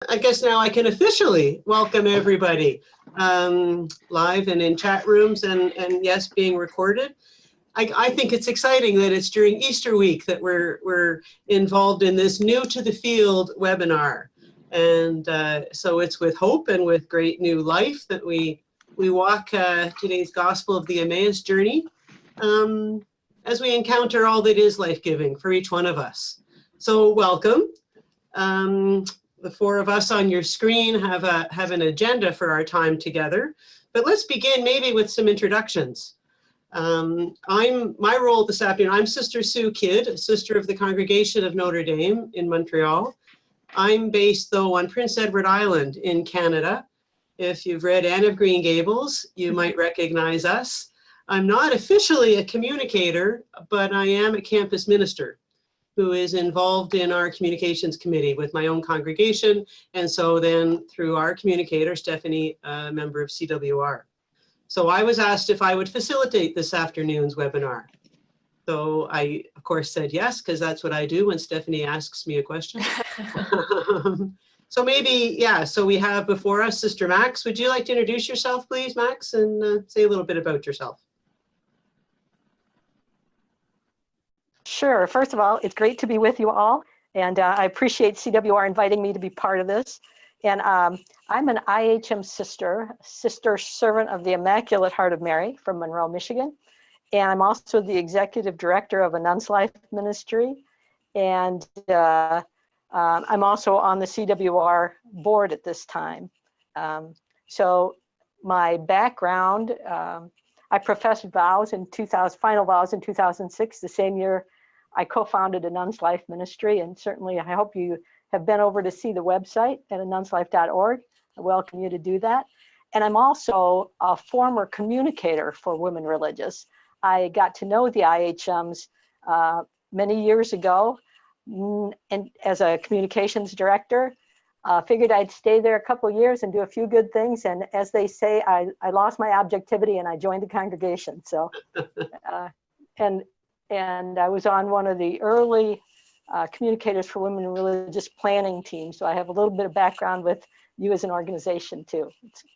I guess now I can officially welcome everybody live and in chat rooms and yes, being recorded. I think it's exciting that it's during Easter week that we're involved in this new to the field webinar. And so it's with hope and with great new life that we walk today's gospel of the Emmaus journey as we encounter all that is life-giving for each one of us. So welcome. The four of us on your screen have an agenda for our time together, but let's begin maybe with some introductions. My role this afternoon, I'm Sister Sue Kidd, a sister of the Congregation of Notre Dame in Montreal. I'm based though on Prince Edward Island in Canada. If you've read Anne of Green Gables, you might recognize us. I'm not officially a communicator, but I am a campus minister who is involved in our communications committee with my own congregation. And so then through our communicator, Stephanie, a member of CWR. So I was asked if I would facilitate this afternoon's webinar. So I, of course, said yes, because that's what I do when Stephanie asks me a question. So maybe, yeah, so we have before us Sister Max. Would you like to introduce yourself, please, Max, and say a little bit about yourself? Sure. First of all, it's great to be with you all, and I appreciate CWR inviting me to be part of this. And I'm an IHM sister servant of the Immaculate Heart of Mary from Monroe, Michigan. And I'm also the executive director of a Nun's Life ministry. And I'm also on the CWR board at this time. So my background, I professed vows in final vows in 2006, the same year I co-founded a Nun's Life ministry, and certainly I hope you have been over to see the website at nunslife.org. I welcome you to do that. And I'm also a former communicator for Women Religious. I got to know the IHMs many years ago, and as a communications director, figured I'd stay there a couple of years and do a few good things. And as they say, I lost my objectivity and I joined the congregation. So, and I was on one of the early Communicators for Women in Religious planning team. So I have a little bit of background with you as an organization too.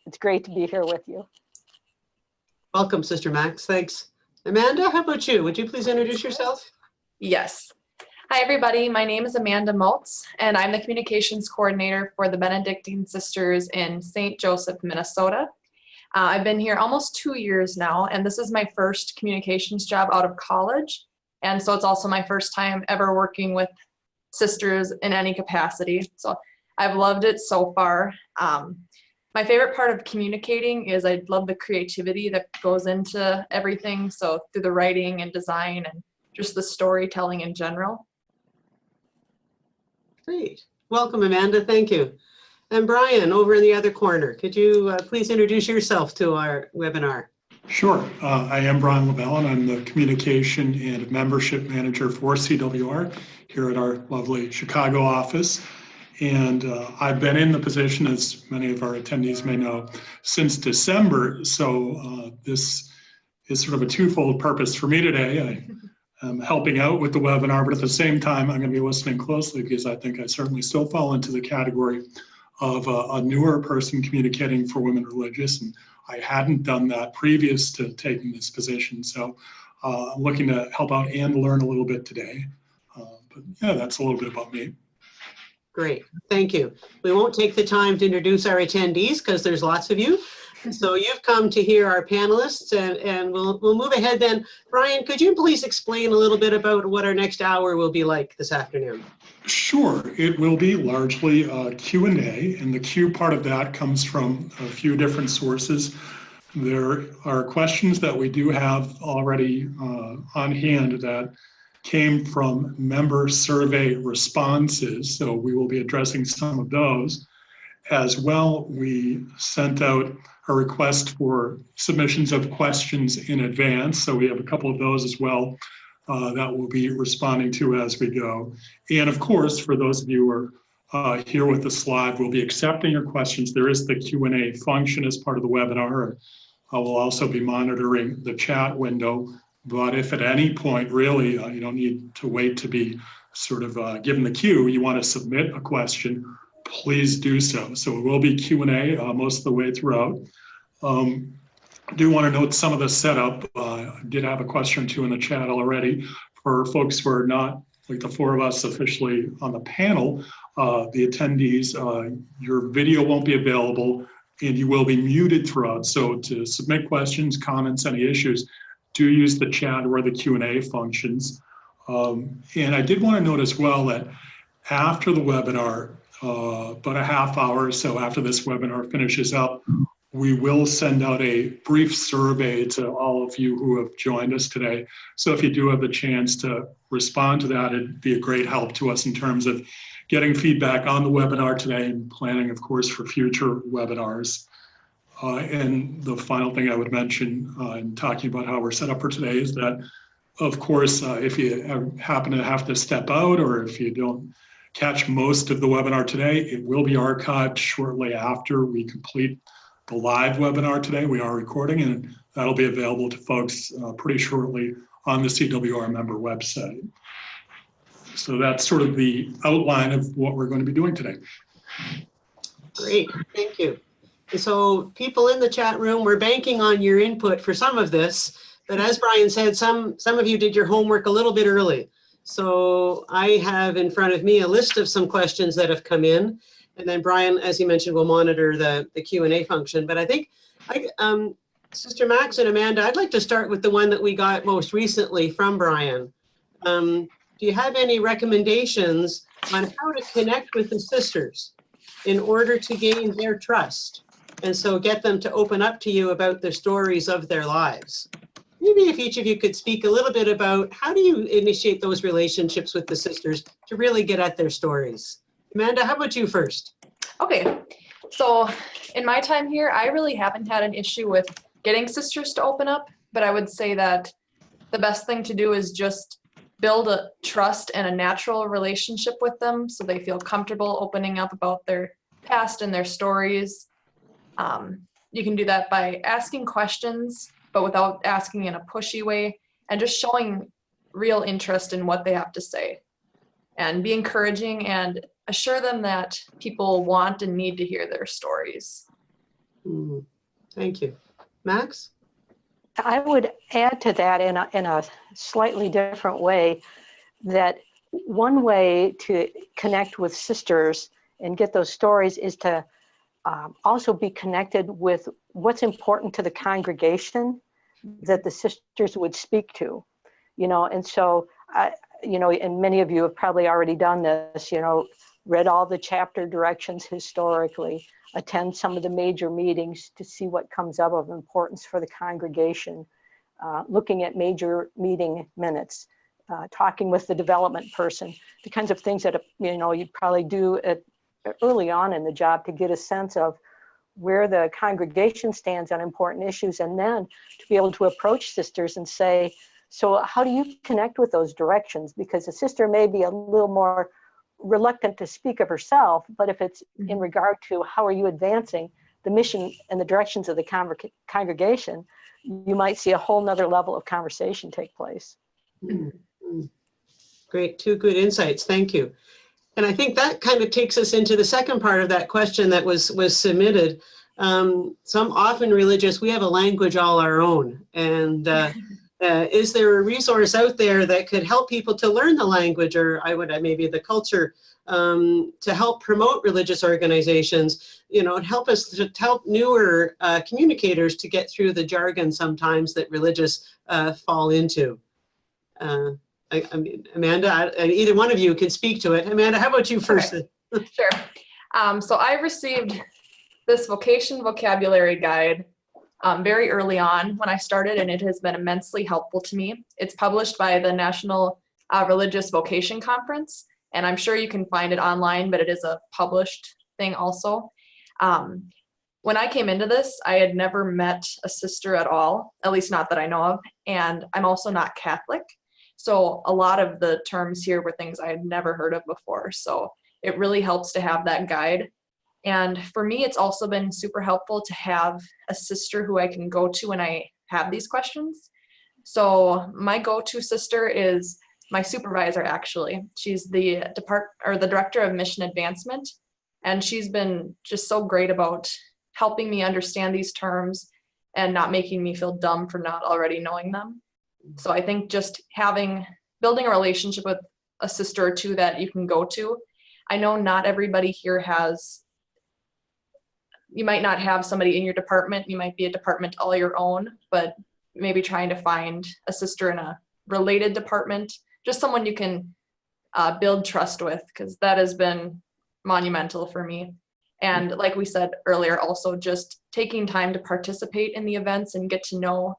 It's great to be here with you. Welcome, Sister Max, thanks. Amanda, how about you? Would you please introduce yourself? Yes. Hi, everybody. My name is Amanda Motz, and I'm the communications coordinator for the Benedictine Sisters in St. Joseph, Minnesota. I've been here almost 2 years now, and this is my first communications job out of college. And so it's also my first time ever working with sisters in any capacity. So I've loved it so far. My favorite part of communicating is I love the creativity that goes into everything. So through the writing and design and just the storytelling in general. Great. Welcome, Amanda. Thank you. And Brian, over in the other corner, could you please introduce yourself to our webinar? Sure. I am Brian LaBelle, and I'm the Communication and Membership Manager for CWR here at our lovely Chicago office. And I've been in the position, as many of our attendees may know, since December. So this is sort of a twofold purpose for me today. I'm helping out with the webinar, but at the same time, I'm going to be listening closely because I think I certainly still fall into the category of a newer person communicating for Women Religious. And I hadn't done that previous to taking this position. So I'm looking to help out and learn a little bit today. But yeah, that's a little bit about me. Great, thank you. We won't take the time to introduce our attendees because there's lots of you. So you've come to hear our panelists, and we'll move ahead then. Brian, could you please explain a little bit about what our next hour will be like this afternoon? Sure, it will be largely Q&A, and the Q part of that comes from a few different sources. There are questions that we do have already on hand that came from member survey responses, so we will be addressing some of those. As well, we sent out a request for submissions of questions in advance, so we have a couple of those as well that we'll be responding to as we go. And of course, for those of you who are here with the slide, we'll be accepting your questions. There is the Q&A function as part of the webinar. We'll also be monitoring the chat window. But if at any point, really, you don't need to wait to be sort of given the cue, you want to submit a question, please do so. So it will be Q&A most of the way throughout. I do want to note some of the setup. I did have a question or two in the chat already. For folks who are not, like the four of us officially on the panel, the attendees, your video won't be available and you will be muted throughout. So to submit questions, comments, any issues, do use the chat or the Q&A functions. And I did want to note as well that after the webinar, about a half hour or so after this webinar finishes up, we will send out a brief survey to all of you who have joined us today. So if you do have the chance to respond to that, it'd be a great help to us in terms of getting feedback on the webinar today and planning, of course, for future webinars. And the final thing I would mention in talking about how we're set up for today is that, of course, if you happen to have to step out or if you don't catch most of the webinar today, it will be archived shortly after we complete the live webinar today. We are recording, and that'll be available to folks pretty shortly on the CWR member website. So that's sort of the outline of what we're going to be doing today. Great, thank you. And so people in the chat room, we're banking on your input for some of this, but as Brian said, some of you did your homework a little bit early. So I have in front of me a list of some questions that have come in. And then Brian, as you mentioned, will monitor the Q&A function. But I think, Sister Max and Amanda, I'd like to start with the one that we got most recently from Brian. Do you have any recommendations on how to connect with the sisters in order to gain their trust? And so get them to open up to you about the stories of their lives. Maybe if each of you could speak a little bit about how do you initiate those relationships with the sisters to really get at their stories? Amanda, how about you first? Okay, so in my time here, I really haven't had an issue with getting sisters to open up, but I would say that the best thing to do is just build a trust and a natural relationship with them so they feel comfortable opening up about their past and their stories. You can do that by asking questions, but without asking in a pushy way, and just showing real interest in what they have to say. And be encouraging and assure them that people want and need to hear their stories. Thank you. Max? I would add to that in a slightly different way, that one way to connect with sisters and get those stories is to also be connected with what's important to the congregation that the sisters would speak to, and so, and many of you have probably already done this, read all the chapter directions historically, attend some of the major meetings to see what comes up of importance for the congregation, looking at major meeting minutes, talking with the development person, the kinds of things that, you'd probably do early on in the job to get a sense of where the congregation stands on important issues, and then to be able to approach sisters and say, so how do you connect with those directions? Because a sister may be a little more reluctant to speak of herself, but if it's in regard to how are you advancing the mission and the directions of the congregation, you might see a whole nother level of conversation take place. Great, two good insights, thank you. And I think that kind of takes us into the second part of that question that was submitted. Some often religious, we have a language all our own. And is there a resource out there that could help people to learn the language, or maybe the culture, to help promote religious organizations, and help us to help newer communicators to get through the jargon sometimes that religious fall into? I mean, Amanda, either one of you can speak to it. Amanda, how about you first? Okay. Sure. So I received this vocation vocabulary guide very early on when I started, and it has been immensely helpful to me. It's published by the National Religious Vocation Conference, and I'm sure you can find it online, but it is a published thing also. When I came into this, I had never met a sister at all, at least not that I know of, and I'm also not Catholic. So a lot of the terms here were things I had never heard of before. So it really helps to have that guide. And for me, it's also been super helpful to have a sister who I can go to when I have these questions. So my go-to sister is my supervisor, actually. She's the director of mission advancement And she's been just so great about helping me understand these terms and not making me feel dumb for not already knowing them. So I think just building a relationship with a sister or two that you can go to. I know not everybody here you might not have somebody in your department, you might be a department all your own, but maybe trying to find a sister in a related department, just someone you can build trust with, because that has been monumental for me. And like we said earlier, also just taking time to participate in the events and get to know,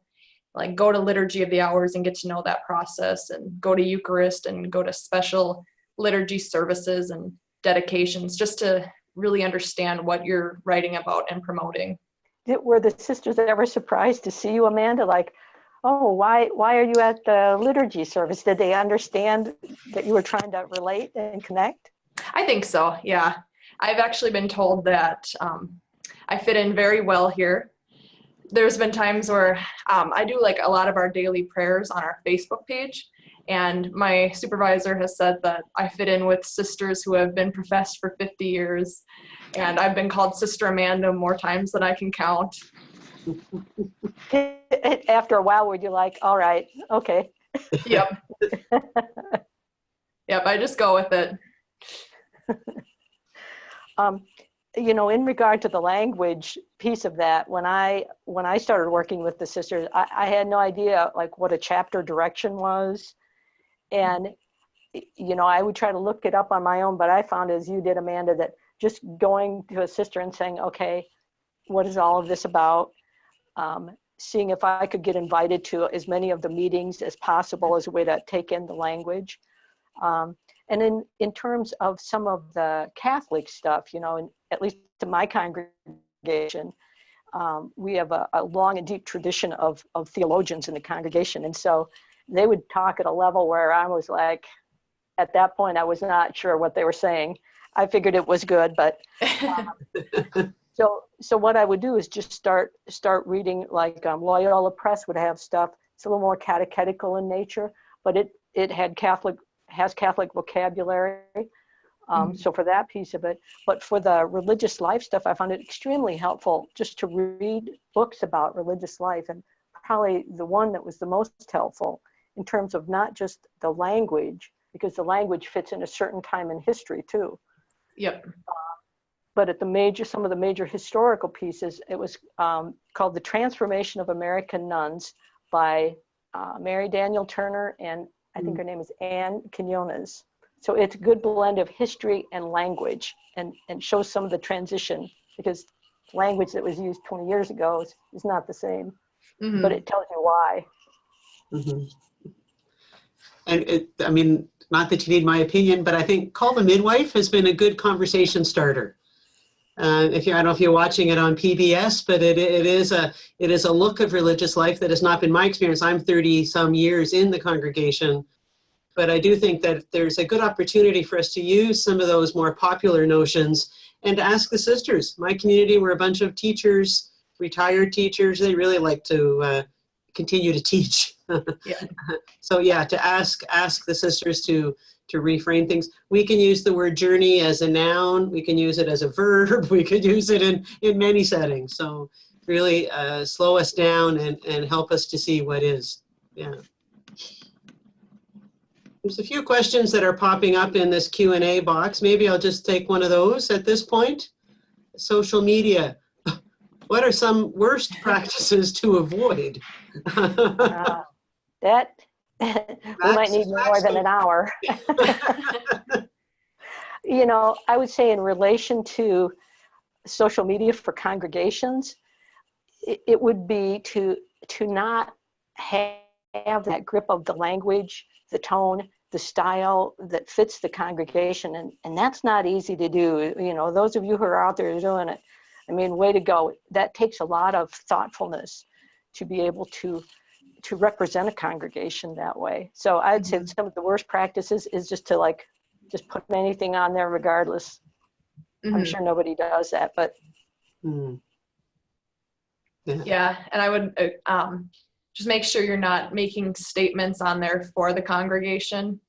like go to Liturgy of the Hours and get to know that process, and go to Eucharist and go to special liturgy services and dedications, just to really understand what you're writing about and promoting. Were the sisters ever surprised to see you, Amanda? Like, oh, why are you at the liturgy service? Did they understand that you were trying to relate and connect? I think so, yeah. I've actually been told that I fit in very well here. There's been times where I do like a lot of our daily prayers on our Facebook page, and my supervisor has said that I fit in with sisters who have been professed for 50 years, and I've been called Sister Amanda more times than I can count. After a while, were you like, all right, okay. Yep. Yep, I just go with it. You know, in regard to the language piece of that, when I started working with the sisters, I had no idea like what a chapter direction was. And, you know, I would try to look it up on my own, but I found, as you did, Amanda, that just going to a sister and saying, okay, what is all of this about? Seeing if I could get invited to as many of the meetings as possible as a way to take in the language. And in terms of some of the Catholic stuff, you know, at least to my congregation, we have a long and deep tradition of theologians in the congregation. And so they would talk at a level where I was like, at that point, I was not sure what they were saying. I figured it was good, but so what I would do is just start reading, like Loyola Press would have stuff. It's a little more catechetical in nature, but it has Catholic vocabulary. So for that piece of it, but for the religious life stuff, I found it extremely helpful just to read books about religious life, and probably the one that was the most helpful in terms of not just the language, because the language fits in a certain time in history too. Yep. But at some of the major historical pieces, it was called The Transformation of American Nuns by Mary Daniel Turner, and I think her name is Anne Quinones. So it's a good blend of history and language, and shows some of the transition, because language that was used 20 years ago is not the same, but it tells you why. And I mean, not that you need my opinion, but I think Call the Midwife has been a good conversation starter. I don't know if you're watching it on PBS, but it is a look of religious life that has not been my experience. I'm 30 some years in the congregation, but I do think that there's a good opportunity for us to use some of those more popular notions and to ask the sisters. My community, we're a bunch of teachers, retired teachers. They really like to continue to teach. Yeah. So yeah, to ask the sisters to reframe things. We can use the word journey as a noun. We can use it as a verb. We could use it in many settings. So really slow us down and help us to see what is. Yeah. There's a few questions that are popping up in this Q&A box. Maybe I'll just take one of those at this point. Social media. What are some worst practices to avoid? That we might need more than an hour. You know, I would say in relation to social media for congregations, it would be to not have that grip of the language, the tone, the style that fits the congregation. And that's not easy to do. You know, those of you who are out there doing it, I mean, way to go. That takes a lot of thoughtfulness to be able to represent a congregation that way. So I'd say that some of the worst practices is just to just put anything on there regardless. I'm sure nobody does that, but. Yeah, and I would just make sure you're not making statements on there for the congregation.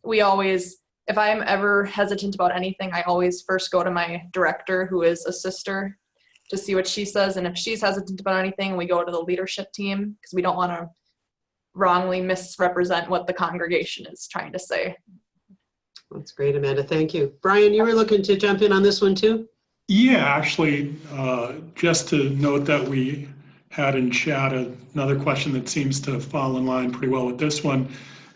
We always if I'm ever hesitant about anything, I always first go to my director, who is a sister, to see what she says. And if she's hesitant about anything, we go to the leadership team, because we don't want to wrongly misrepresent what the congregation is trying to say. That's great, Amanda. Thank you. Brian, you were looking to jump in on this one too? Yeah, actually, just to note that we had in chat another question that seems to fall in line pretty well with this one,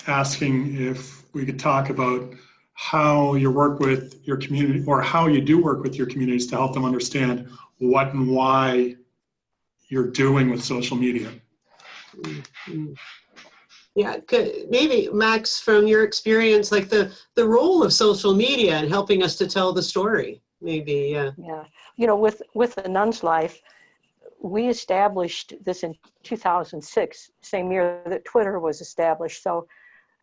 asking if we could talk about how you work with your community, or how you do work with your communities to help them understand what and why you're doing with social media. Mm-hmm. Yeah, maybe Max, from your experience, like the role of social media in helping us to tell the story, maybe. Yeah. You know, with the Nun's Life, we established this in 2006, same year that Twitter was established. So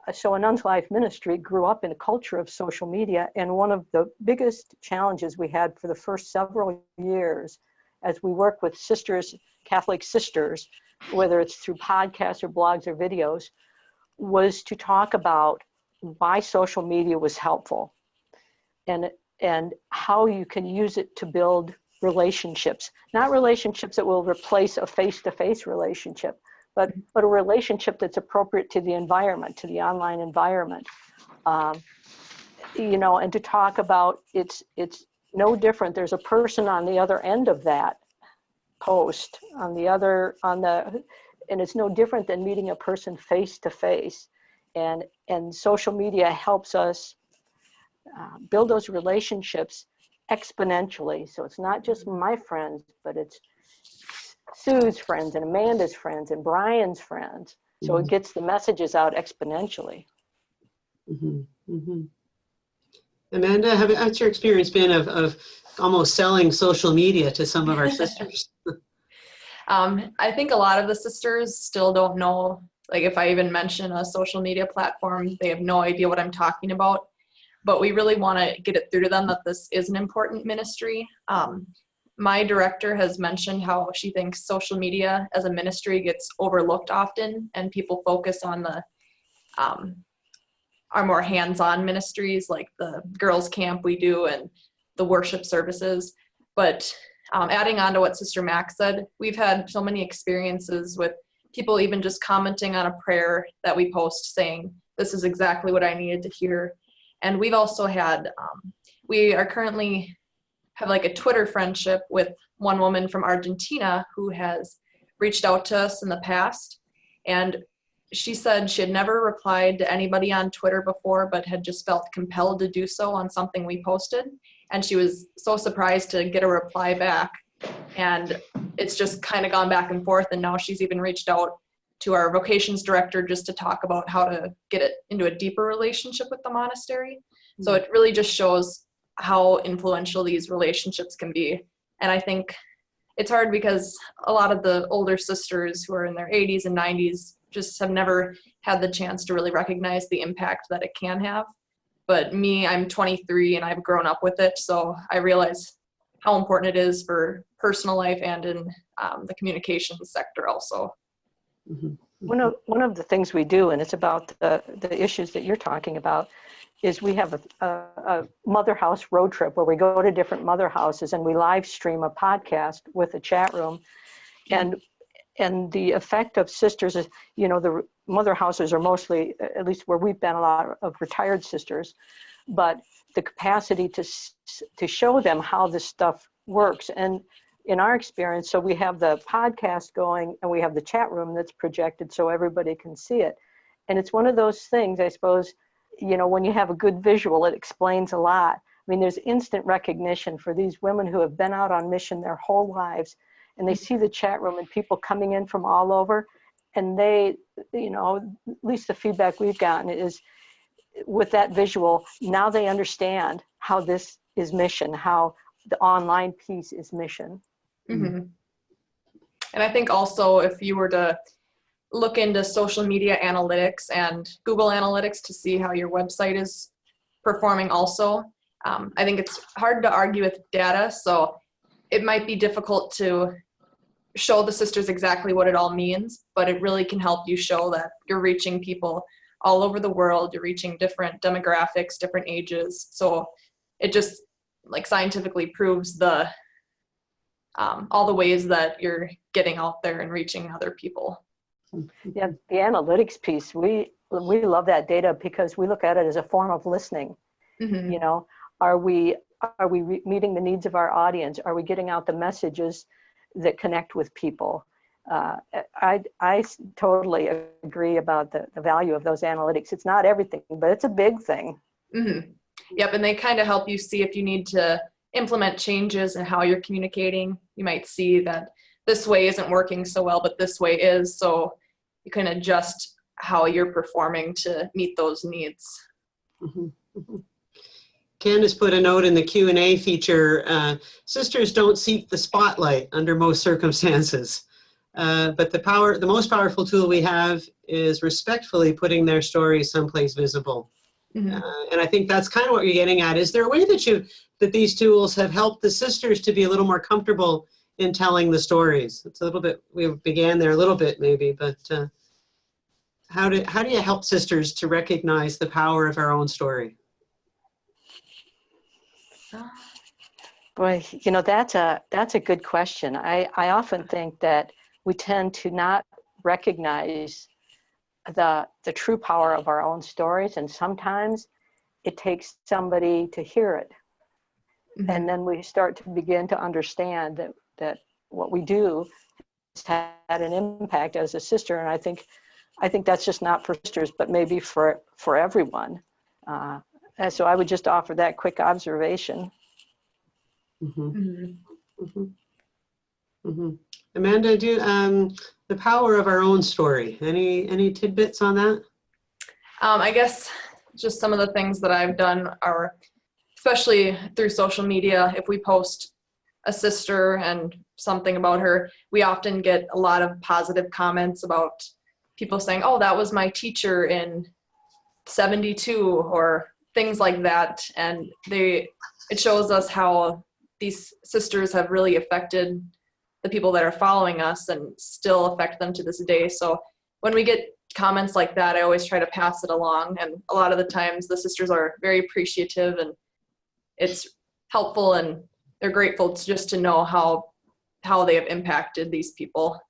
a Nun's Life ministry grew up in a culture of social media, and one of the biggest challenges we had for the first several years, as we work with sisters, Catholic sisters, whether it's through podcasts or blogs or videos, was to talk about why social media was helpful and how you can use it to build relationships, not relationships that will replace a face-to-face relationship, but a relationship that's appropriate to the environment, to the online environment. You know, and to talk about it's no different. There's a person on the other end of that post, and it's no different than meeting a person face to face. And social media helps us build those relationships exponentially. So it's not just my friends, but it's Sue's friends and Amanda's friends and Brian's friends. So it gets the messages out exponentially. Mm-hmm. Mm-hmm. Amanda, how's your experience been of almost selling social media to some of our sisters? I think a lot of the sisters still don't know, like if I even mention a social media platform, they have no idea what I'm talking about. But we really want to get it through to them that this is an important ministry. My director has mentioned how she thinks social media as a ministry gets overlooked often, and people focus on the our more hands-on ministries like the girls' camp we do and the worship services. But adding on to what Sister Max said, we've had so many experiences with people even just commenting on a prayer that we post saying, this is exactly what I needed to hear. And we've also had, we are currently have like a Twitter friendship with one woman from Argentina who has reached out to us in the past. And she said she had never replied to anybody on Twitter before, but had just felt compelled to do so on something we posted. And she was so surprised to get a reply back. And it's just kind of gone back and forth. And now she's even reached out to our vocations director just to talk about how to get it into a deeper relationship with the monastery. So it really just shows how influential these relationships can be. And I think it's hard because a lot of the older sisters who are in their 80s and 90s just have never had the chance to really recognize the impact that it can have. But me, I'm 23 and I've grown up with it. So I realize how important it is for personal life and in the communications sector also. Mm-hmm. One of the things we do, and it's about the issues that you're talking about, is we have a mother house road trip where we go to different mother houses and we live stream a podcast with a chat room. And the effect of sisters is, you know, the mother houses are mostly, at least where we've been, a lot of retired sisters, but the capacity to show them how this stuff works. And in our experience, so we have the podcast going and we have the chat room that's projected so everybody can see it. And it's one of those things, I suppose, you know, when you have a good visual, it explains a lot. I mean, there's instant recognition for these women who have been out on mission their whole lives, and they see the chat room and people coming in from all over, and they, you know, at least the feedback we've gotten is with that visual, now they understand how this is mission, how the online piece is mission. Mm-hmm. And I think also if you were to look into social media analytics and Google Analytics to see how your website is performing also, I think it's hard to argue with data. So it might be difficult to show the sisters exactly what it all means, but it really can help you show that you're reaching people all over the world. You're reaching different demographics, different ages. So it just like scientifically proves the all the ways that you're getting out there and reaching other people. Yeah, the analytics piece, we love that data because we look at it as a form of listening. Mm-hmm. You know, are we meeting the needs of our audience? Are we getting out the messages that connect with people? I totally agree about the value of those analytics. It's not everything, but it's a big thing. Mm-hmm. Yep, and they kind of help you see if you need to implement changes in how you're communicating. You might see that this way isn't working so well, but this way is, so you can adjust how you're performing to meet those needs. Mm-hmm. Mm-hmm. Candace put a note in the Q&A feature, sisters don't seek the spotlight under most circumstances, but the most powerful tool we have is respectfully putting their stories someplace visible. Mm-hmm. And I think that's kind of what you're getting at. Is there a way that these tools have helped the sisters to be a little more comfortable in telling the stories? It's a little bit, we began there a little bit maybe, but how do you help sisters to recognize the power of our own story? Boy, you know, that's a good question. I often think that we tend to not recognize the true power of our own stories, and sometimes it takes somebody to hear it. Mm-hmm. And then we start to begin to understand that what we do has had an impact as a sister. And I think that's just not for sisters, but maybe for everyone. And so I would just offer that quick observation. Mm-hmm. Mm-hmm. Mm-hmm. Amanda, the power of our own story. Any tidbits on that? I guess just some of the things that I've done are, especially through social media, if we post a sister and something about her, we often get a lot of positive comments about people saying, oh, that was my teacher in 72 or things like that. And it shows us how these sisters have really affected the people that are following us and still affect them to this day. So when we get comments like that, I always try to pass it along. And a lot of the times the sisters are very appreciative and it's helpful and they're grateful just to know how they have impacted these people.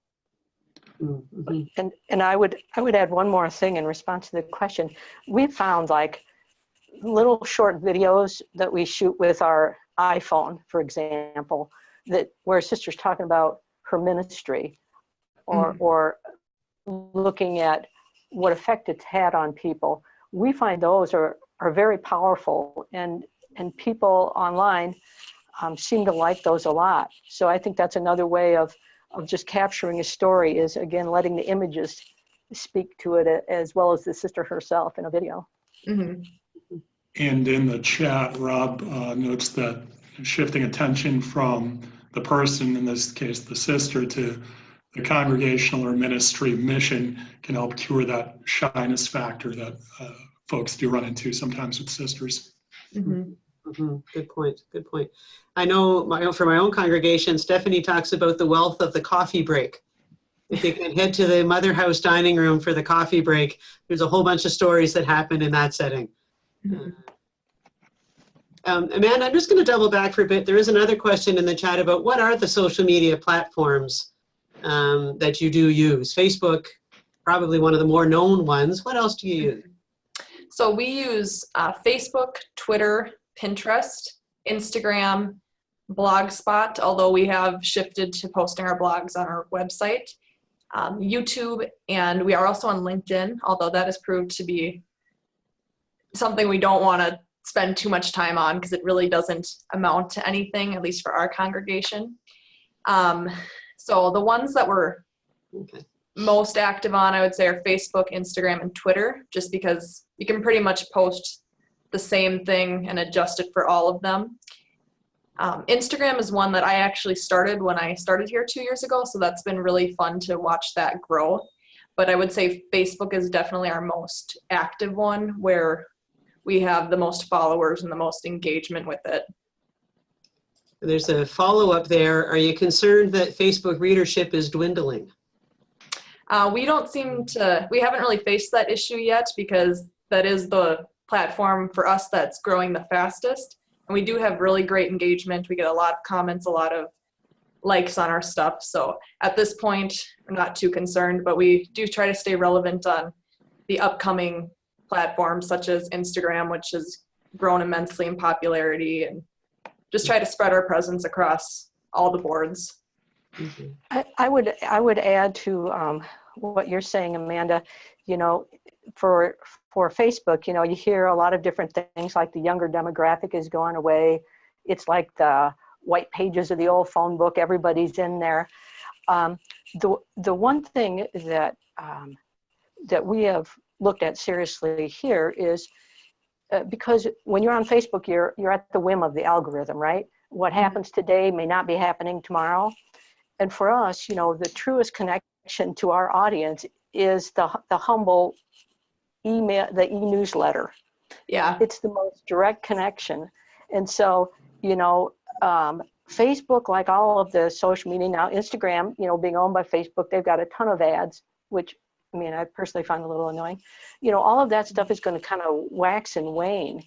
Mm-hmm. And I would add one more thing in response to the question. We found like little short videos that we shoot with our iPhone, for example, where a sister's talking about her ministry or looking at what effect it's had on people. We find those are very powerful, and people online seem to like those a lot. So I think that's another way of just capturing a story, is again letting the images speak to it as well as the sister herself in a video. Mm-hmm. And in the chat, Rob notes that shifting attention from the person, in this case the sister, to the congregational or ministry mission can help cure that shyness factor that folks do run into sometimes with sisters. Mm-hmm. Mm-hmm. Good point. Good point. I know for my own congregation, Stephanie talks about the wealth of the coffee break. If you can head to the Mother House dining room for the coffee break, there's a whole bunch of stories that happen in that setting. Mm-hmm. Amanda, I'm just going to double back for a bit. There is another question in the chat about what are the social media platforms that you do use? Facebook, probably one of the more known ones. What else do you use? So we use Facebook, Twitter, Pinterest, Instagram, Blogspot, although we have shifted to posting our blogs on our website, YouTube, and we are also on LinkedIn, although that has proved to be something we don't want to spend too much time on because it really doesn't amount to anything, at least for our congregation. So the ones that we're most active on, I would say, are Facebook, Instagram, and Twitter, just because you can pretty much post the same thing and adjust it for all of them. Instagram is one that I actually started when I started here 2 years ago, so that's been really fun to watch that grow. But I would say Facebook is definitely our most active one, where we have the most followers and the most engagement with it. There's a follow-up there. Are you concerned that Facebook readership is dwindling? We haven't really faced that issue yet because that is the platform for us that's growing the fastest. And we do have really great engagement. We get a lot of comments, a lot of likes on our stuff. So at this point, we're not too concerned, but we do try to stay relevant on the upcoming platforms such as Instagram, which has grown immensely in popularity, and just try to spread our presence across all the boards. I would add to what you're saying, Amanda. For Facebook, you hear a lot of different things, like the younger demographic is going away. It's like the white pages of the old phone book. Everybody's in there. The one thing that we have looked at seriously here is because when you're on Facebook, you're at the whim of the algorithm, right? What happens today may not be happening tomorrow. And for us, the truest connection to our audience is the humble email, the e-newsletter. Yeah. It's the most direct connection. And so, Facebook, like all of the social media now, Instagram, being owned by Facebook, they've got a ton of ads, which, I personally find a little annoying. All of that stuff is going to kind of wax and wane.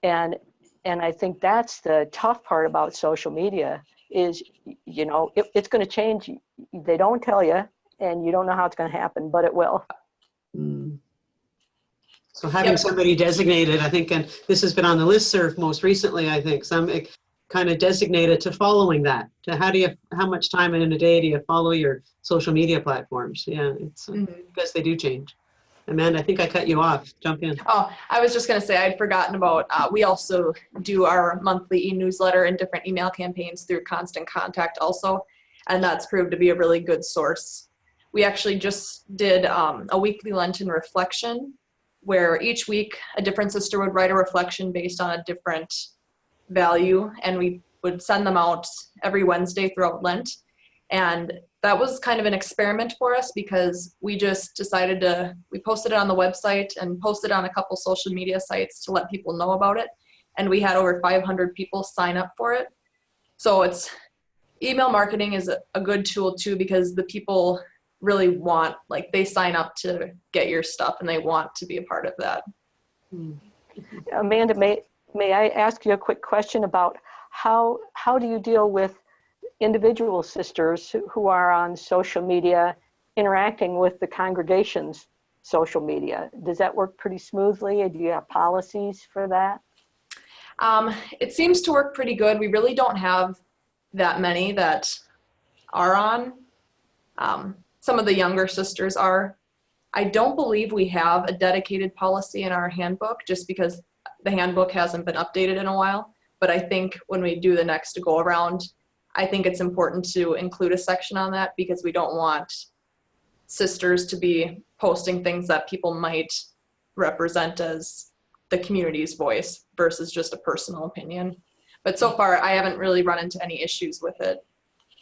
And I think that's the tough part about social media is, it's going to change. They don't tell you, and you don't know how it's going to happen, but it will. So having somebody designated, I think, and this has been on the listserv most recently, I think, some kind of designated to following that. To how much time in a day do you follow your social media platforms? Yeah, it's because they do change. Amanda, I think I cut you off. Jump in. Oh, I was just going to say I'd forgotten about, we also do our monthly e-newsletter and different email campaigns through Constant Contact also, and that's proved to be a really good source. We actually just did a weekly Lenten reflection where each week a different sister would write a reflection based on a different value, and we would send them out every Wednesday throughout Lent. And that was kind of an experiment for us because we just decided we posted it on the website and posted on a couple social media sites to let people know about it. And we had over 500 people sign up for it. So email marketing is a good tool too, because the people really want, they sign up to get your stuff and they want to be a part of that. Amanda, may I ask you a quick question about how do you deal with individual sisters who are on social media interacting with the congregation's social media? Does that work pretty smoothly? Do you have policies for that? It seems to work pretty good. We really don't have that many that are on. Some of the younger sisters are. I don't believe we have a dedicated policy in our handbook just because the handbook hasn't been updated in a while. But I think when we do the next go around, I think it's important to include a section on that because we don't want sisters to be posting things that people might represent as the community's voice versus just a personal opinion. But so far, I haven't really run into any issues with it.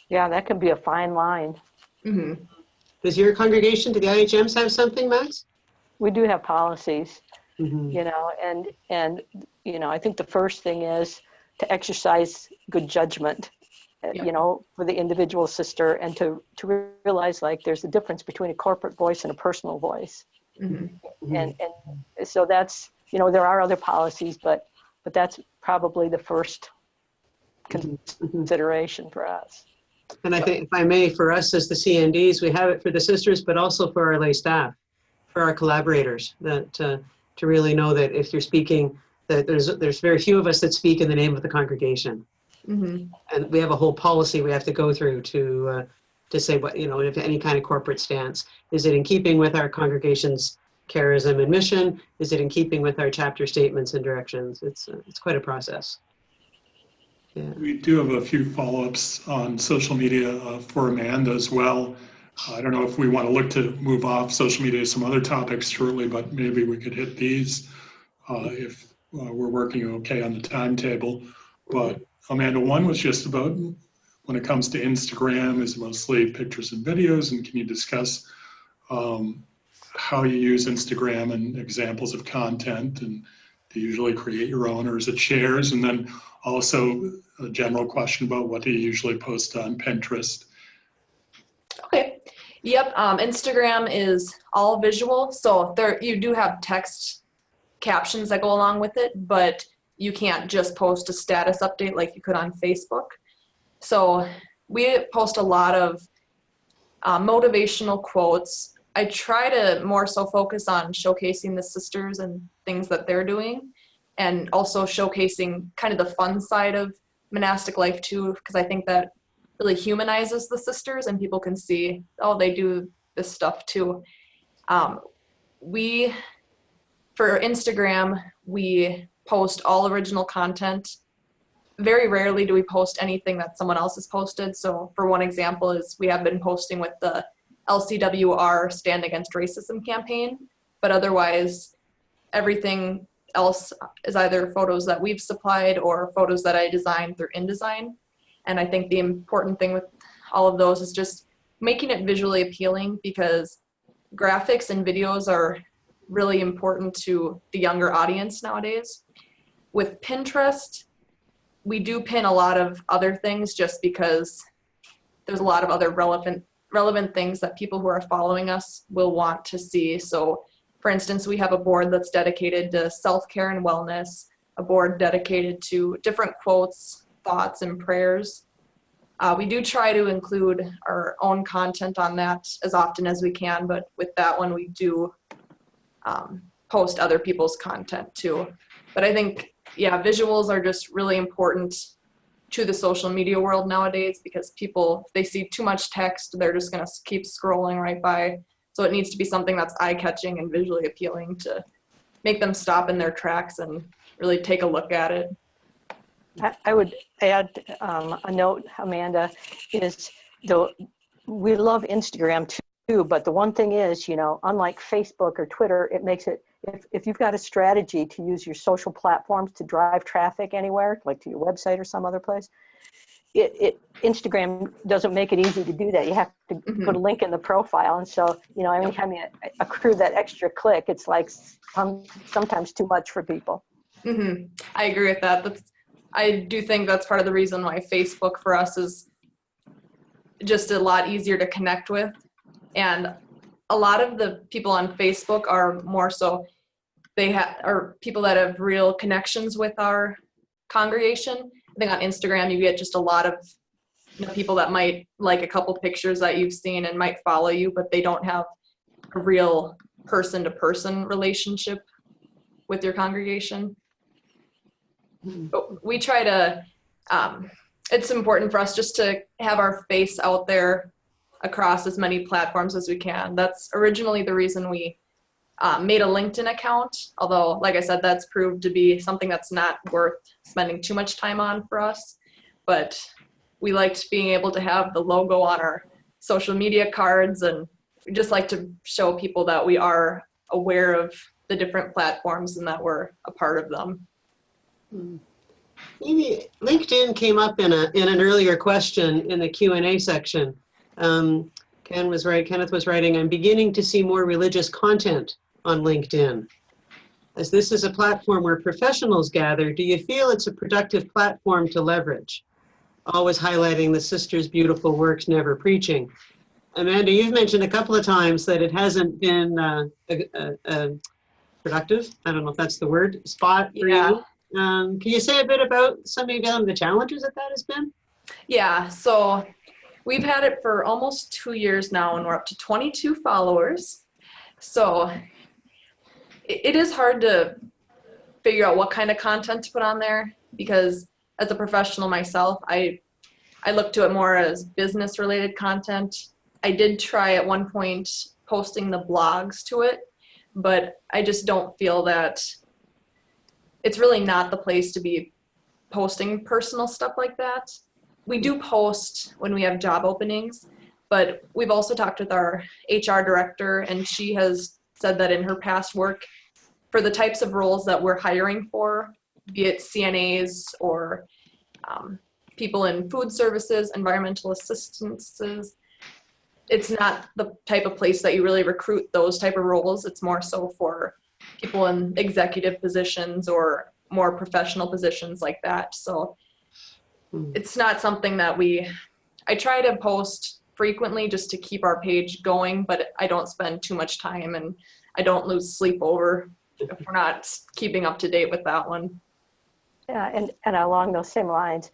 Yeah, that can be a fine line. Mm-hmm. Does your congregation, do the IHMs have something, Max? We do have policies, Mm-hmm. and I think the first thing is to exercise good judgment, for the individual sister, and to realize there's a difference between a corporate voice and a personal voice. Mm-hmm. And so that's, there are other policies, but that's probably the first consideration for us. And I think, if I may, for us as the CNDs, we have it for the sisters, but also for our lay staff, for our collaborators, that to really know that if you're speaking, that there's very few of us that speak in the name of the congregation. Mm-hmm. And we have a whole policy we have to go through to say what, if any kind of corporate stance. Is it in keeping with our congregation's charism and mission? Is it in keeping with our chapter statements and directions? It's quite a process. Yeah. We do have a few follow-ups on social media for Amanda as well. I don't know if we want to look to move off social media to some other topics shortly, but maybe we could hit these if we're working okay on the timetable. But Amanda, one was just about when it comes to Instagram, is mostly pictures and videos, and can you discuss how you use Instagram and examples of content, and do you usually create your own or is it shares? And then also a general question about what do you usually post on Pinterest? Okay. Yep, Instagram is all visual, so there you do have text captions that go along with it, but you can't just post a status update like you could on Facebook. So we post a lot of motivational quotes. I try to more so focus on showcasing the sisters and things that they're doing, and also showcasing kind of the fun side of monastic life too, because I think that really humanizes the sisters and people can see, oh, they do this stuff too. For Instagram, we post all original content. Very rarely do we post anything that someone else has posted. So for one example is we have been posting with the LCWR Stand Against Racism campaign, but otherwise everything else is either photos that we've supplied or photos that I designed through InDesign. And I think the important thing with all of those is just making it visually appealing, because graphics and videos are really important to the younger audience nowadays. With Pinterest, we do pin a lot of other things just because there's a lot of other relevant things that people who are following us will want to see. So for instance, we have a board that's dedicated to self-care and wellness, a board dedicated to different quotes, thoughts, and prayers. We do try to include our own content on that as often as we can, but with that one we do post other people's content too. But I think, yeah, visuals are just really important to the social media world nowadays, because people, if they see too much text, they're just going to keep scrolling right by. So it needs to be something that's eye-catching and visually appealing to make them stop in their tracks and really take a look at it. I would add a note, Amanda, is we love Instagram too, but the one thing is, you know, unlike Facebook or Twitter, it makes it, if you've got a strategy to use your social platforms to drive traffic anywhere, like to your website or some other place, Instagram doesn't make it easy to do that. You have to put a link in the profile. And so, you know, anytime you accrue that extra click, it's like sometimes too much for people. I agree with that. I do think that's part of the reason why Facebook for us is just a lot easier to connect with. And a lot of the people on Facebook are more so, are people that have real connections with our congregation. I think on Instagram you get just a lot of people that might like a couple pictures that you've seen and might follow you, but they don't have a real person-to-person relationship with your congregation. But we try to, it's important for us just to have our face out there across as many platforms as we can. That's originally the reason we made a LinkedIn account, although, like I said, that's proved to be something that's not worth spending too much time on for us. But we liked being able to have the logo on our social media cards, and we just like to show people that we are aware of the different platforms and that we're a part of them. Maybe LinkedIn came up in an earlier question in the Q&A section. Kenneth was writing, I'm beginning to see more religious content on LinkedIn. As this is a platform where professionals gather, do you feel it's a productive platform to leverage? Always highlighting the sisters' beautiful works, never preaching. Amanda, you've mentioned a couple of times that it hasn't been a productive, I don't know if that's the word, spot for you. Can you say a bit about some of the challenges that has been? Yeah, so we've had it for almost 2 years now, and we're up to 22 followers. So it is hard to figure out what kind of content to put on there, because as a professional myself, I look to it more as business related content. I did try at one point posting the blogs to it, but I just don't feel that it's really not the place to be posting personal stuff like that. We do post when we have job openings, but we've also talked with our HR director, and she has said that in her past work, for the types of roles that we're hiring for, be it CNAs or people in food services, environmental assistances, it's not the type of place that you really recruit those type of roles. It's more so for people in executive positions or more professional positions like that. So it's not something that I try to post frequently just to keep our page going, but I don't spend too much time and I don't lose sleep over if we're not keeping up to date with that one. Yeah, and along those same lines,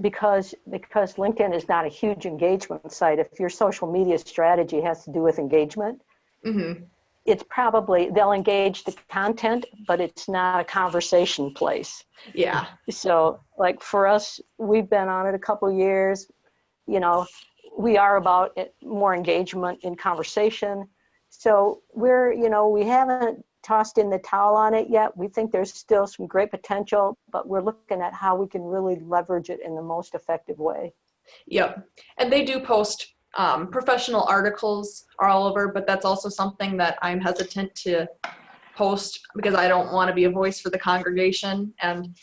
because LinkedIn is not a huge engagement site, if your social media strategy has to do with engagement, Mm-hmm. it's probably, they'll engage the content, but it's not a conversation place. Yeah. So like for us, we've been on it a couple of years, you know, we are about more engagement in conversation. So we're, you know, we haven't tossed in the towel on it yet. We think there's still some great potential, but we're looking at how we can really leverage it in the most effective way. Yep. And they do post professional articles all over, but that's also something that I'm hesitant to post because I don't want to be a voice for the congregation. And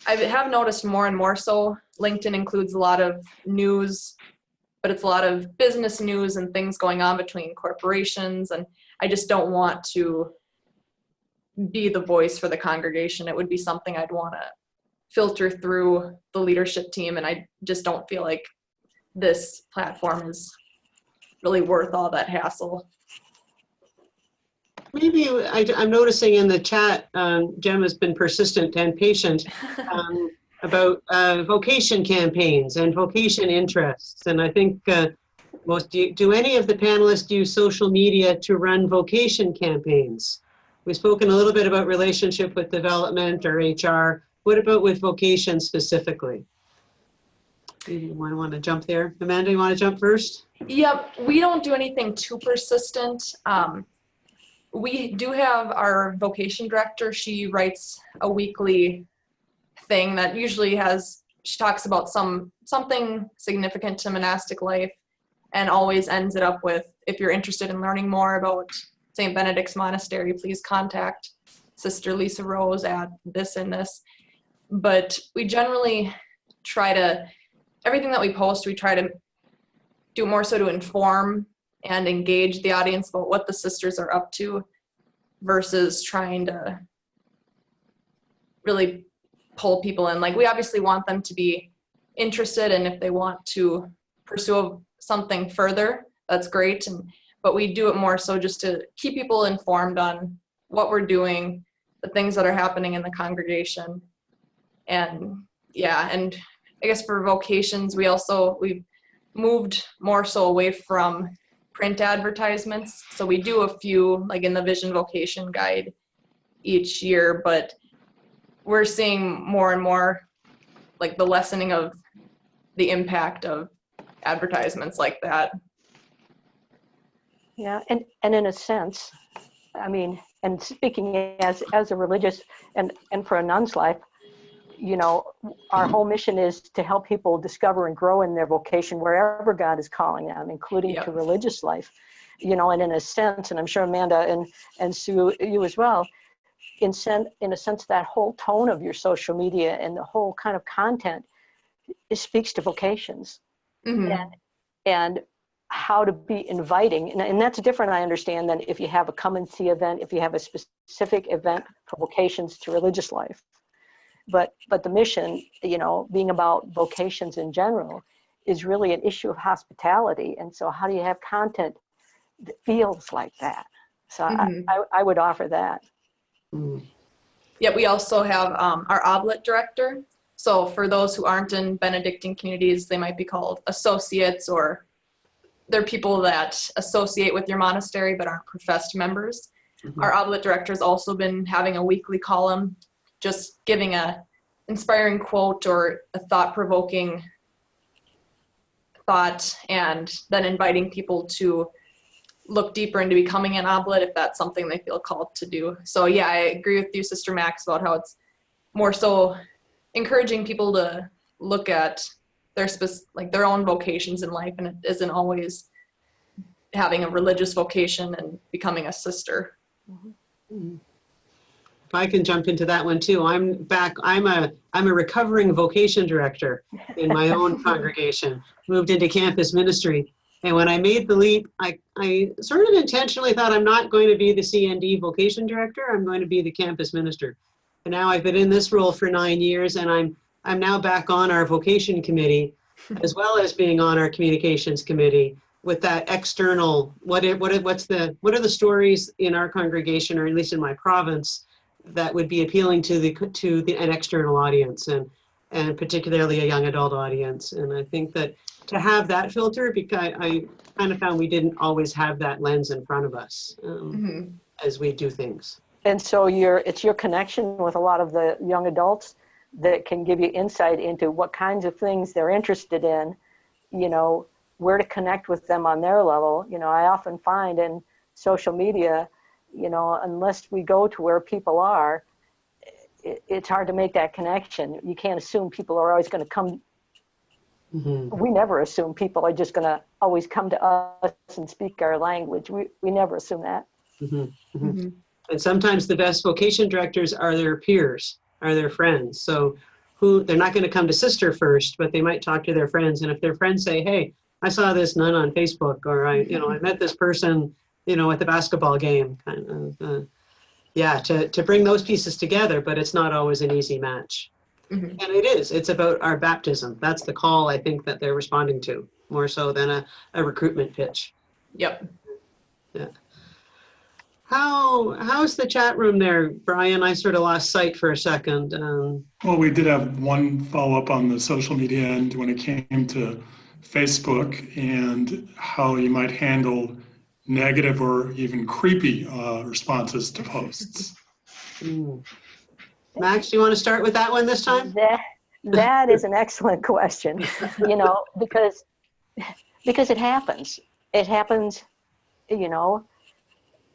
I have noticed more and more so LinkedIn includes a lot of news, but it's a lot of business news and things going on between corporations. And I just don't want to be the voice for the congregation. It would be something I'd want to filter through the leadership team. And I just don't feel like this platform is really worth all that hassle. Maybe I'm noticing in the chat, Jem has been persistent and patient about vocation campaigns and vocation interests. And I think do any of the panelists use social media to run vocation campaigns? We've spoken a little bit about relationship with development or HR. What about with vocation specifically? You want to jump there? Amanda, you want to jump first? Yep, we don't do anything too persistent. We do have our vocation director. She writes a weekly thing that usually she talks about something significant to monastic life and always ends it up with, if you're interested in learning more about St. Benedict's Monastery, please contact Sister Lisa Rose at this and this. But we generally everything that we post, we try to do more so to inform and engage the audience about what the sisters are up to versus trying to really pull people in. Like, we obviously want them to be interested, and if they want to pursue something further, that's great. But we do it more so just to keep people informed on what we're doing, the things that are happening in the congregation. And yeah, and I guess for vocations, we've moved more so away from print advertisements. So we do a few, like in the Vision Vocation Guide each year, but we're seeing more and more like the lessening of the impact of advertisements like that. Yeah, and in a sense, I mean, and speaking as a religious and for a nun's life, you know, our whole mission is to help people discover and grow in their vocation wherever God is calling them, including to religious life. You know, and in a sense, and I'm sure Amanda and Sue, you as well, in a sense, that whole tone of your social media and the whole kind of content, it speaks to vocations. Mm-hmm. and how to be inviting. And that's different, I understand, than if you have a come and see event, if you have a specific event for vocations to religious life. But the mission, you know, being about vocations in general, is really an issue of hospitality. And so how do you have content that feels like that? So mm-hmm. I would offer that. Mm. Yeah, we also have our oblate director. So for those who aren't in Benedictine communities, they might be called associates, or they're people that associate with your monastery but aren't professed members. Mm-hmm. Our oblate director has also been having a weekly column, just giving a inspiring quote or a thought-provoking thought, and then inviting people to look deeper into becoming an oblate if that's something they feel called to do. So yeah, I agree with you, Sister Max, about how it's more so encouraging people to look at their own vocations in life, and it isn't always having a religious vocation and becoming a sister. Mm-hmm. If I can jump into that one too, I'm a recovering vocation director in my own congregation, moved into campus ministry. And when I made the leap, I sort of intentionally thought, I'm not going to be the CND vocation director, I'm going to be the campus minister. And now I've been in this role for 9 years, and I'm now back on our vocation committee. as well as being on our communications committee with that external, what are the stories in our congregation, or at least in my province, that would be appealing to an external audience, and particularly a young adult audience. And I think that to have that filter, because I kind of found we didn't always have that lens in front of us as we do things. And so it's your connection with a lot of the young adults that can give you insight into what kinds of things they're interested in, where to connect with them on their level. I often find in social media, unless we go to where people are, it's hard to make that connection. You can't assume people are always going to come. We never assume people are just going to always come to us and speak our language. We never assume that. And sometimes the best vocation directors are their peers, are their friends. So they're not going to come to sister first, but they might talk to their friends. And if their friends say, hey, I saw this nun on Facebook, or I met this person, at the basketball game, kind of, to bring those pieces together, but it's not always an easy match. And it's about our baptism. That's the call, I think, that they're responding to, more so than a recruitment pitch. Yep. Yeah. How's the chat room there, Brian? I sort of lost sight for a second. Well, we did have one follow-up on the social media end when it came to Facebook and how you might handle negative or even creepy responses to posts. Max, do you want to start with that one this time? That is an excellent question, because it happens. It happens, no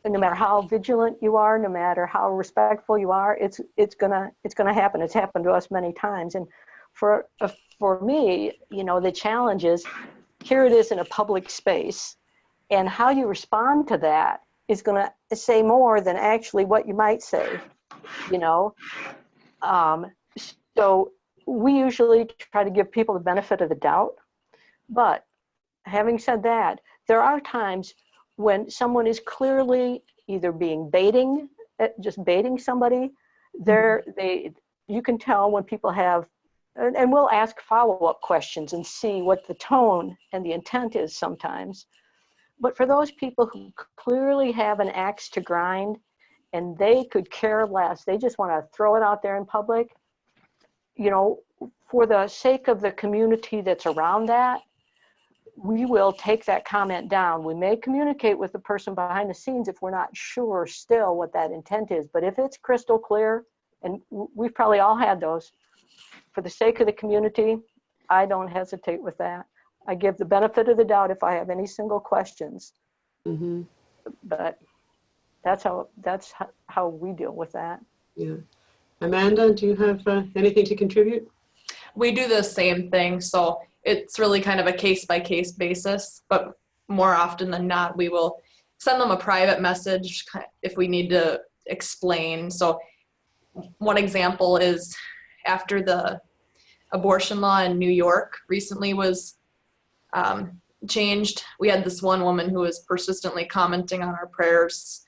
matter how vigilant you are, no matter how respectful you are, it's gonna happen. It's happened to us many times. And for me, the challenge is, here it is in a public space, and how you respond to that is gonna say more than actually what you might say. So we usually try to give people the benefit of the doubt. But having said that, there are times when someone is clearly either just baiting somebody. You can tell when people have, and we'll ask follow-up questions and see what the tone and the intent is sometimes. But for those people who clearly have an axe to grind, and they could care less, they just want to throw it out there in public, for the sake of the community that's around that, we will take that comment down. We may communicate with the person behind the scenes if we're not sure still what that intent is. But if it's crystal clear, and we've probably all had those, for the sake of the community, I don't hesitate with that. I give the benefit of the doubt if I have any single questions. But that's how we deal with that. Yeah. Amanda, do you have anything to contribute? We do the same thing. So it's really kind of a case-by-case basis, but more often than not, we will send them a private message if we need to explain. So one example is after the abortion law in New York recently was changed, we had this one woman who was persistently commenting on our prayers,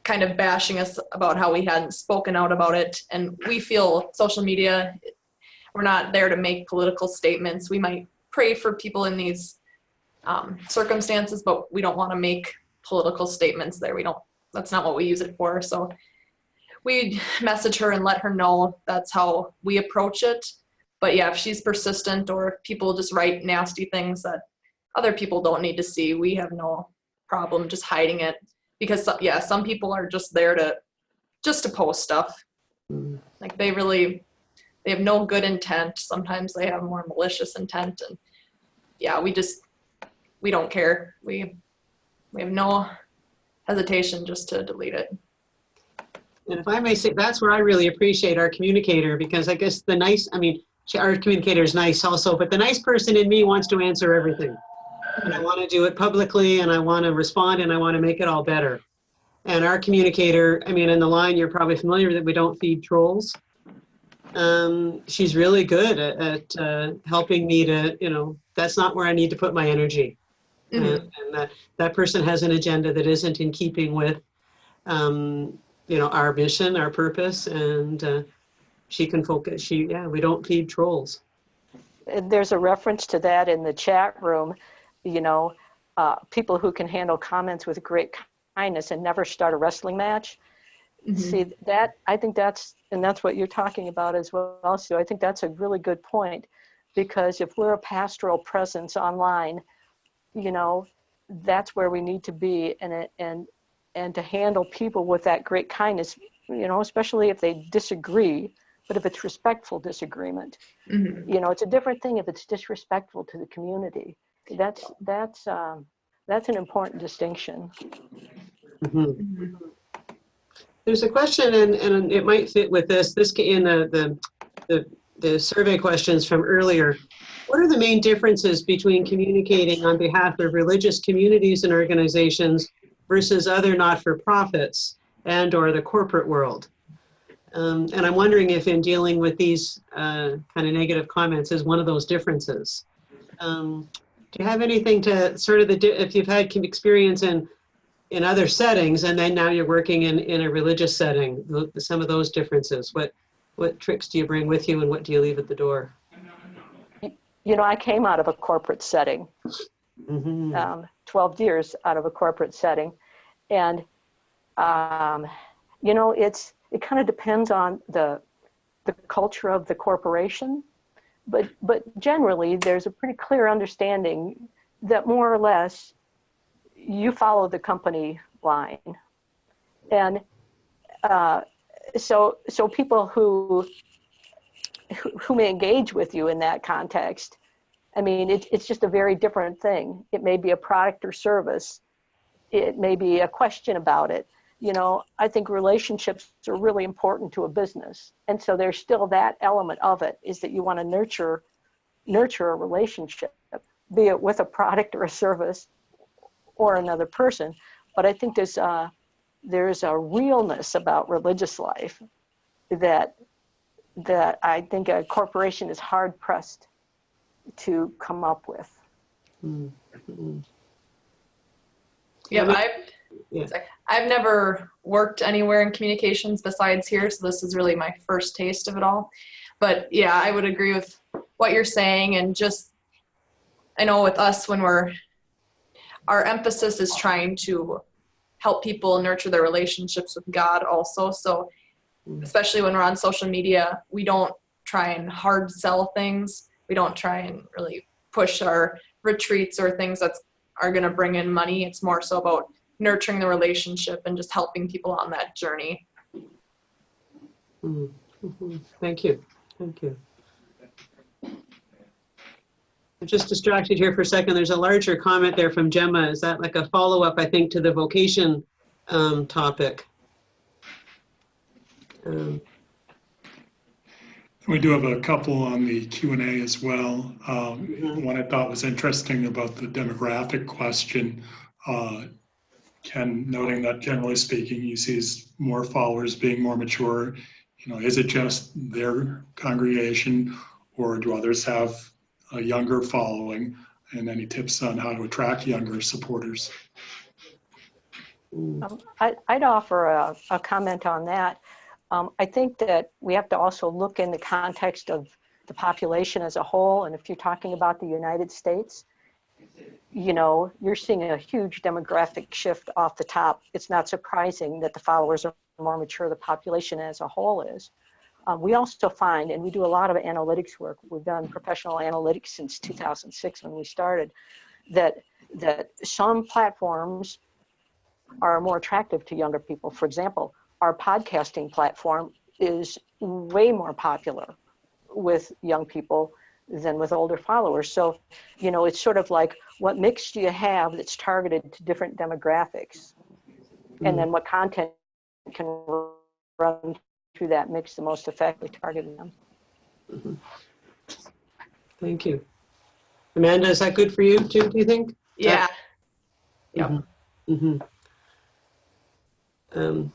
kind of bashing us about how we hadn't spoken out about it. And we feel social media, we're not there to make political statements. We might pray for people in these circumstances, but we don't want to make political statements there. That's not what we use it for. So we message her and let her know that's how we approach it. But yeah, if she's persistent or if people just write nasty things that other people don't need to see, we have no problem just hiding it. Because some people are just there to post stuff. Like they have no good intent. Sometimes they have more malicious intent, and we don't care. We have no hesitation just to delete it. And if I may say, that's where I really appreciate our communicator, because I guess our communicator is nice also, but the nice person in me wants to answer everything. And I want to do it publicly, and I want to respond, and I want to make it all better. And our communicator, in the line, you're probably familiar that we don't feed trolls. She's really good at helping me to, that's not where I need to put my energy. And that person has an agenda that isn't in keeping with, our mission, our purpose, and she can focus. We don't feed trolls. there's a reference to that in the chat room, you know, people who can handle comments with great kindness and never start a wrestling match. Mm-hmm. See that, I think that's what you're talking about as well. So I think that's a really good point, because if we're a pastoral presence online, you know, that's where we need to be, and to handle people with that great kindness, you know, especially if they disagree, but if it's respectful disagreement, mm-hmm. you know, it's a different thing if it's disrespectful to the community. That's an important distinction. Mm-hmm. Mm-hmm. There's a question, and it might fit with this in the survey questions from earlier. What are the main differences between communicating on behalf of religious communities and organizations versus other not-for-profits and or the corporate world? And I'm wondering if in dealing with these kind of negative comments is one of those differences. Do you have anything to sort of, if you've had experience in other settings and then now you're working in a religious setting, some of those differences, what tricks do you bring with you and what do you leave at the door? You know, I came out of a corporate setting, mm-hmm. 12 years out of a corporate setting. And, you know, it kind of depends on the culture of the corporation, but generally there's a pretty clear understanding that more or less you follow the company line. And so people who may engage with you in that context, I mean, it's just a very different thing. It may be a product or service. It may be a question about it. You know, I think relationships are really important to a business. And so there's still that element of it, is that you want to nurture a relationship, be it with a product or a service or another person. But I think there's a realness about religious life that I think a corporation is hard pressed to come up with. Mm-hmm. Yeah, I've never worked anywhere in communications besides here, so this is really my first taste of it all. But yeah, I would agree with what you're saying, and just, I know with us, when our emphasis is trying to help people nurture their relationships with God also. So especially when we're on social media, we don't try and hard sell things. We don't try and really push our retreats or things that are going to bring in money. It's more so about nurturing the relationship and just helping people on that journey. Mm-hmm. Thank you. Thank you. I'm just distracted here for a second. There's a larger comment there from Gemma. Is that like a follow-up, I think, to the vocation topic? We do have a couple on the Q&A as well. One I thought was interesting about the demographic question. Ken noting that generally speaking, he sees more followers being more mature. You know, is it just their congregation, or do others have a younger following? And any tips on how to attract younger supporters? I'd offer a comment on that. I think that we have to also look in the context of the population as a whole. And if you're talking about the United States, you know, you're seeing a huge demographic shift off the top. It's not surprising that the followers are more mature, the population as a whole is. We also find, and we do a lot of analytics work, we've done professional analytics since 2006 when we started, that some platforms are more attractive to younger people. For example, our podcasting platform is way more popular with young people than with older followers. So, you know, it's sort of like, what mix do you have that's targeted to different demographics? And then what content can run through that mix the most effectively targeting them. Mm-hmm. Thank you. Amanda, is that good for you too, do you think? Yeah. Yep. Mm-hmm. Mm-hmm.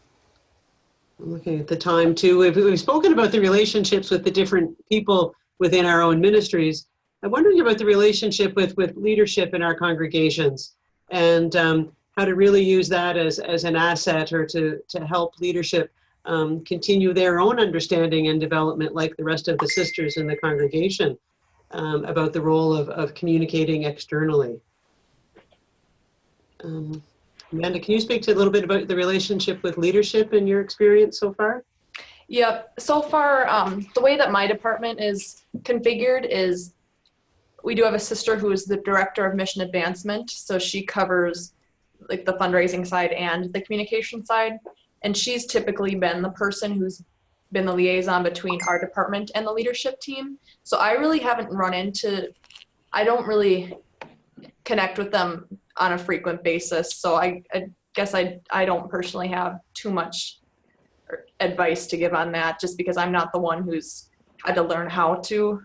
I'm looking at the time too. We've spoken about the relationships with the different people within our own ministries. I'm wondering about the relationship with leadership in our congregations, and how to really use that as an asset, or to help leadership continue their own understanding and development like the rest of the sisters in the congregation. about the role of communicating externally. Amanda, can you speak to a little bit about the relationship with leadership in your experience so far? Yep. So far, the way that my department is configured is we do have a sister who is the director of mission advancement. So she covers like the fundraising side and the communication side. And she's typically been the person who's been the liaison between our department and the leadership team. So I really haven't run into, I don't really connect with them on a frequent basis. So I guess I don't personally have too much advice to give on that, just because I'm not the one who's had to learn how to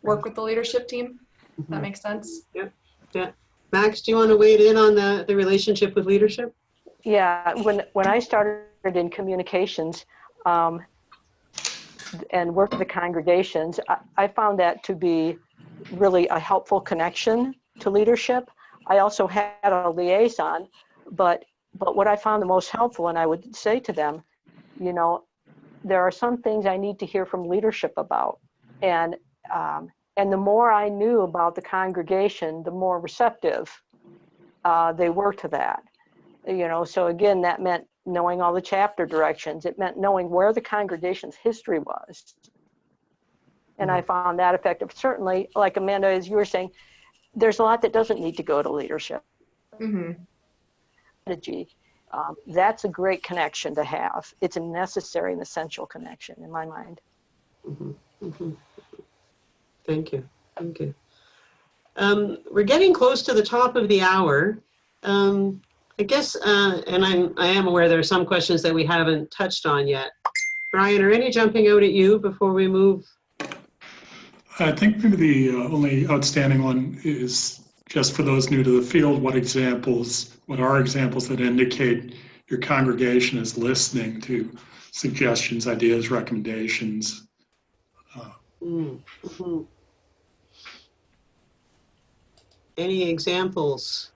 work with the leadership team. If that makes sense. Yeah. Yeah. Max, do you want to weigh in on the relationship with leadership? Yeah, when I started in communications and worked with the congregations, I found that to be really a helpful connection to leadership. I also had a liaison, but what I found the most helpful, and I would say to them, you know, there are some things I need to hear from leadership about, and the more I knew about the congregation, the more receptive they were to that. You know, so again, that meant knowing all the chapter directions. It meant knowing where the congregation's history was. And I found that effective. Certainly, like Amanda, as you were saying, there's a lot that doesn't need to go to leadership. Strategy. That's a great connection to have. It's a necessary and essential connection in my mind. Thank you. Thank you. We're getting close to the top of the hour. I guess, and I am aware there are some questions that we haven't touched on yet. Brian, are any jumping out at you before we move? I think maybe the only outstanding one is just for those new to the field, what are examples that indicate your congregation is listening to suggestions, ideas, recommendations? Any examples?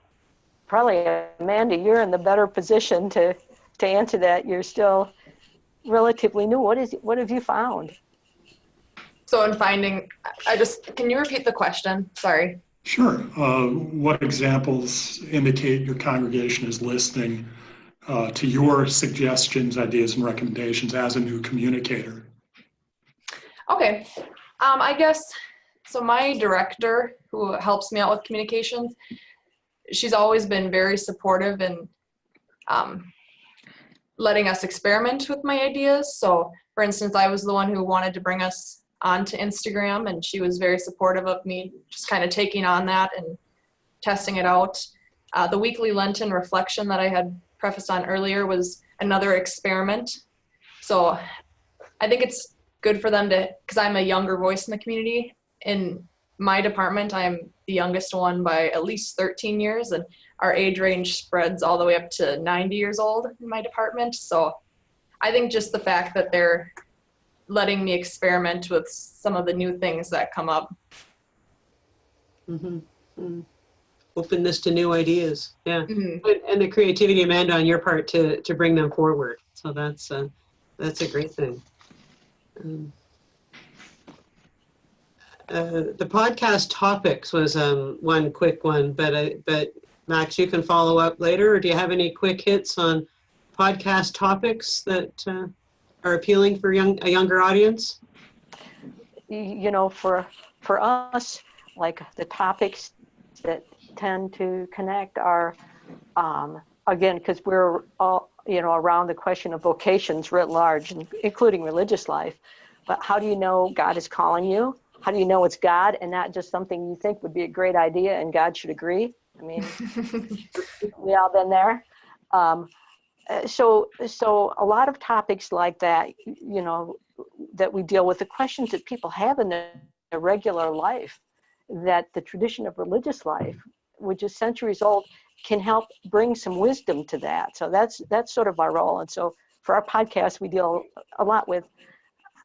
Probably, Amanda, you're in the better position to answer that. You're still relatively new. What have you found? So in finding, can you repeat the question? Sorry. Sure. What examples indicate your congregation is listening to your suggestions, ideas, and recommendations as a new communicator? Okay. I guess, so my director who helps me out with communications, she's always been very supportive in letting us experiment with my ideas. So for instance, I was the one who wanted to bring us onto Instagram, and she was very supportive of me just kind of taking on that and testing it out. The weekly Lenten reflection that I had prefaced on earlier was another experiment. So I think it's good for them to, because I'm a younger voice in the community. In my department, I'm the youngest one by at least 13 years, and our age range spreads all the way up to 90 years old in my department. So I think just the fact that they're letting me experiment with some of the new things that come up. Openness to new ideas, yeah. And the creativity, Amanda, on your part to bring them forward. So that's a great thing. The podcast topics was one quick one, but Max, you can follow up later. Or do you have any quick hits on podcast topics that are appealing for a younger audience? You know, for us, like the topics that tend to connect are, again, because we're all, you know, around the question of vocations writ large, including religious life. But how do you know God is calling you? How do you know it's God and not just something you think would be a great idea and God should agree? I mean, we all been there. So a lot of topics like that, you know, that we deal with, the questions that people have in their regular life, that the tradition of religious life, which is centuries old, can help bring some wisdom to that. So that's sort of our role. And so for our podcast, we deal a lot with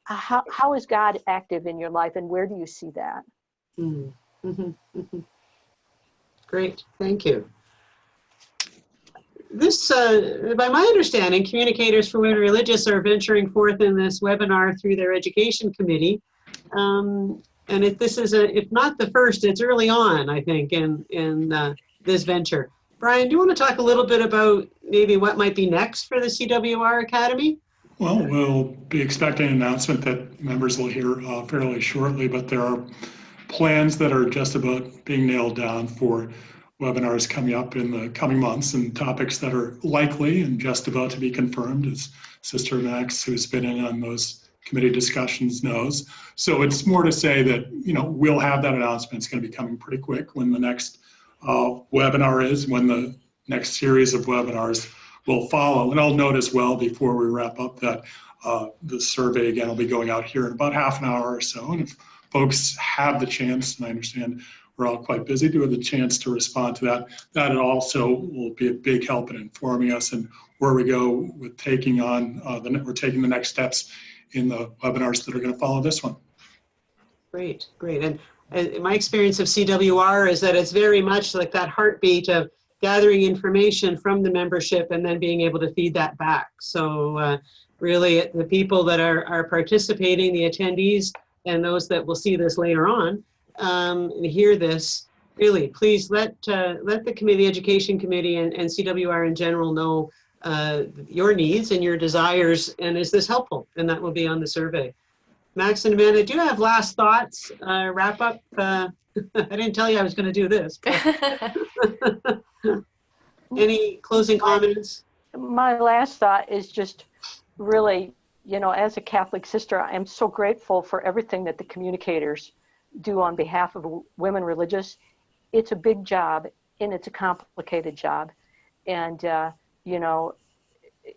how is God active in your life and where do you see that? Great, thank you. This, by my understanding, communicators for women religious are venturing forth in this webinar through their education committee. if this is if not the first, it's early on, I think, in this venture. Brian, do you want to talk a little bit about maybe what might be next for the CWR Academy? Well, we'll be expecting an announcement that members will hear fairly shortly, but there are plans that are just about being nailed down for webinars coming up in the coming months, and topics that are likely and just about to be confirmed, as Sister Max, who's been in on those committee discussions, knows. So it's more to say that, we'll have that announcement. It's going to be coming pretty quick when the next webinar is, when the next series of webinars will follow. And I'll note as well, before we wrap up, that the survey again will be going out here in about half an hour or so. And if folks have the chance, and I understand we're all quite busy, to have the chance to respond to that, that also will be a big help in informing us and where we go with taking on we're taking the next steps in the webinars that are going to follow this one. Great, great. And my experience of CWR is that it's very much like that heartbeat of gathering information from the membership and then being able to feed that back. So really the people that are participating, the attendees, and those that will see this later on and hear this, really, please let the Education Committee and CWR in general know your needs and your desires, and is this helpful? And that will be on the survey. Max and Amanda, do you have last thoughts? Wrap up? I didn't tell you I was going to do this. Any closing comments? My last thought is just really, as a Catholic sister, I am so grateful for everything that the communicators do on behalf of women religious. It's a big job, and it's a complicated job. And,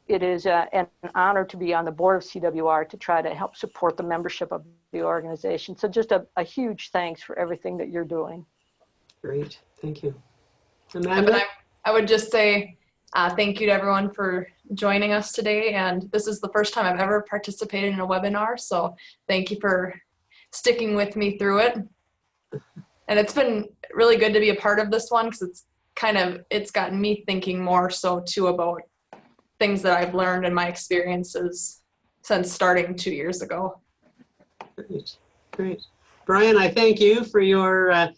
it is an honor to be on the board of CWR to try to help support the membership of the organization. So just a huge thanks for everything that you're doing. Great, thank you. Amanda? I would just say thank you to everyone for joining us today. And this is the first time I've ever participated in a webinar. So thank you for sticking with me through it. And it's been really good to be a part of this one, because it's gotten me thinking more so too about things that I've learned in my experiences since starting 2 years ago. Great, great. Brian, I thank you for your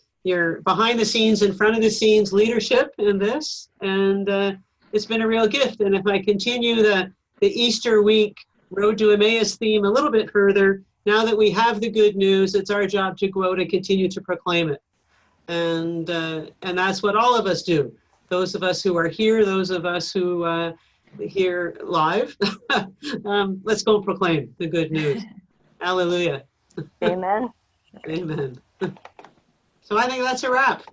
behind the scenes, in front of the scenes leadership in this, and it's been a real gift. And if I continue the Easter week Road to Emmaus theme a little bit further, now that we have the good news, it's our job to go out and continue to proclaim it. And that's what all of us do. Those of us who are here, those of us who here live, let's go proclaim the good news. Hallelujah. Amen. Amen. So I think that's a wrap.